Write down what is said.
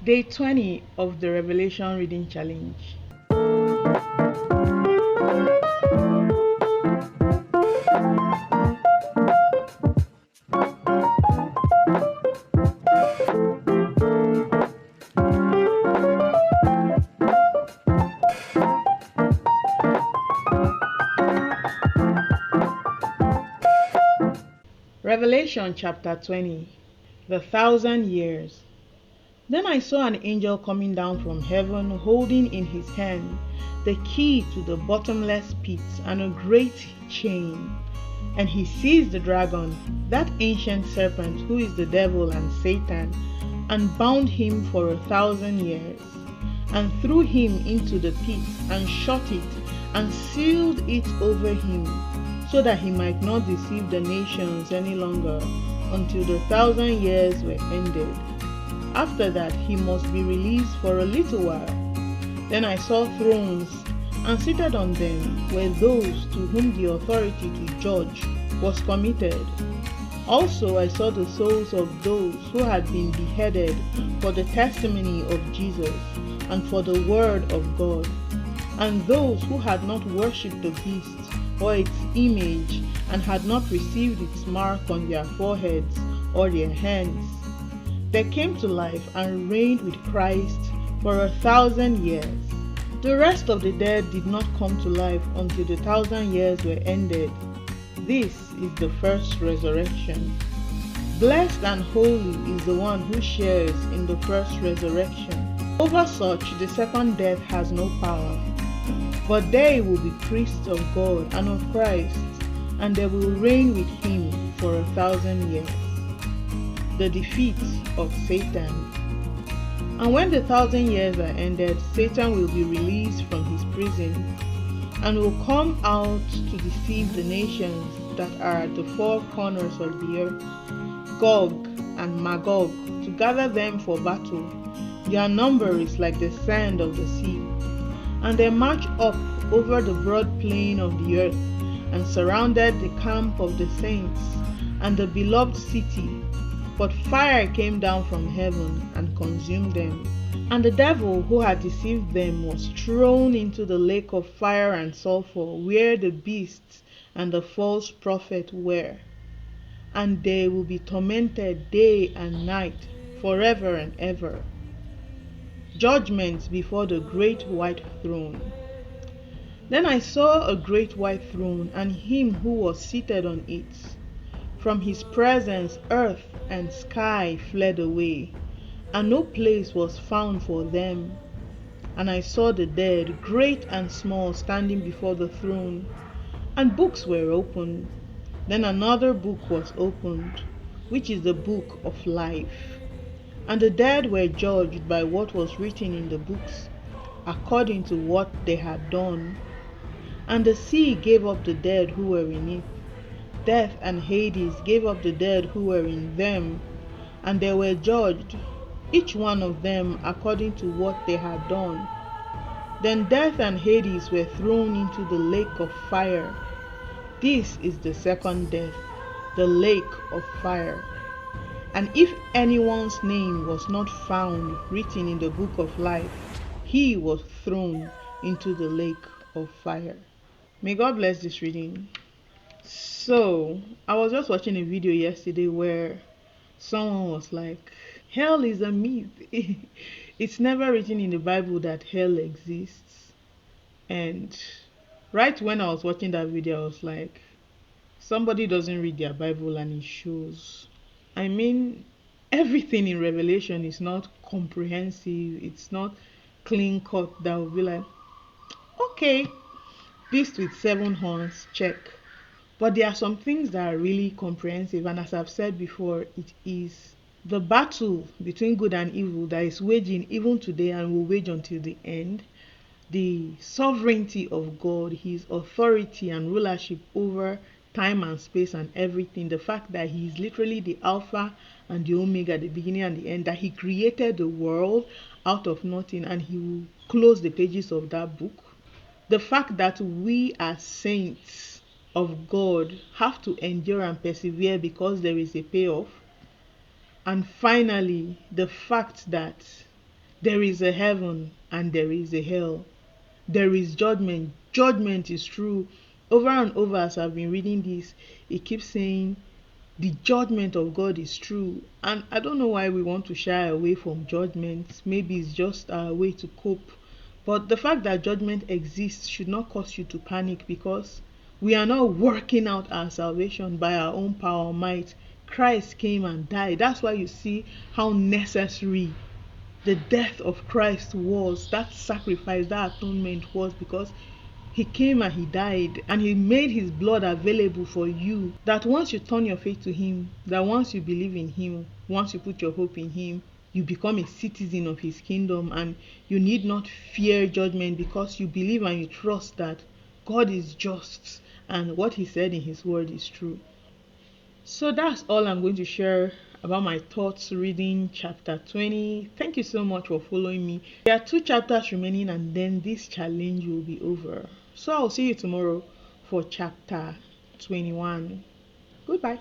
Day 20 of the Revelation Reading Challenge. Revelation chapter 20. The 1,000 years. Then I saw an angel coming down from heaven, holding in his hand the key to the bottomless pit and a great chain. And he seized the dragon, that ancient serpent who is the devil and Satan, and bound him for 1,000 years, and threw him into the pit, and shut it, and sealed it over him, so that he might not deceive the nations any longer, until the 1,000 years were ended. After that he must be released for a little while. Then I saw thrones, and seated on them were those to whom the authority to judge was committed. Also I saw the souls of those who had been beheaded for the testimony of Jesus and for the word of God, and those who had not worshipped the beast or its image, and had not received its mark on their foreheads or their hands. They came to life and reigned with Christ for 1,000 years. The rest of the dead did not come to life until the 1,000 years were ended. This is the first resurrection. Blessed and holy is the one who shares in the first resurrection. Over such the second death has no power, but they will be priests of God and of Christ, and they will reign with him for 1,000 years. The defeat of Satan. And when the 1,000 years are ended, Satan will be released from his prison and will come out to deceive the nations that are at the four corners of the earth, Gog and Magog, to gather them for battle. Their number is like the sand of the sea. And they marched up over the broad plain of the earth, and surrounded the camp of the saints and the beloved city. But fire came down from heaven and consumed them. And the devil who had deceived them was thrown into the lake of fire and sulfur, where the beast and the false prophet were. And they will be tormented day and night, forever and ever. Judgment before the great white throne. Then I saw a great white throne, and him who was seated on it. From his presence earth and sky fled away, and no place was found for them. And I saw the dead, great and small, standing before the throne, and books were opened. Then another book was opened, which is the book of life. And the dead were judged by what was written in the books, according to what they had done. And the sea gave up the dead who were in it. Death and Hades gave up the dead who were in them, and they were judged, each one of them according to what they had done. Then death and Hades were thrown into the lake of fire. This is the second death, the lake of fire. And if anyone's name was not found written in the book of life, he was thrown into the lake of fire. May God bless this reading. So, I was just watching a video yesterday where someone was like, hell is a myth. It's never written in the Bible that hell exists. And right when I was watching that video, I was like, somebody doesn't read their Bible and it shows. I mean, everything in Revelation is not comprehensive. It's not clean cut that will be like, okay, beast with 7 horns, check. But there are some things that are really comprehensive, and as I've said before, it is the battle between good and evil that is waging even today and will wage until the end. The sovereignty of God, his authority and rulership over time and space and everything. The fact that he is literally the Alpha and the Omega, the beginning and the end, that he created the world out of nothing and he will close the pages of that book. The fact that we as saints of God have to endure and persevere because there is a payoff. And finally, the fact that There is a heaven and there is a hell. There is judgment. Judgment is true. Over and over, as I've been reading this, it keeps saying the judgment of God is true. And I don't know why we want to shy away from judgment. Maybe it's just our way to cope. But the fact that judgment exists should not cause you to panic, because we are not working out our salvation by our own power or might. Christ came and died. That's why you see how necessary the death of Christ was. That sacrifice, that atonement was, because he came and he died and he made his blood available for you. That once you turn your faith to him, that once you believe in him, once you put your hope in him, you become a citizen of his kingdom, and you need not fear judgment, because you believe and you trust that God is just and what he said in his word is true. So that's all I'm going to share about my thoughts reading chapter 20. Thank you so much for following me. There are 2 chapters remaining and then this challenge will be over. So I'll see you tomorrow for chapter 21. Goodbye.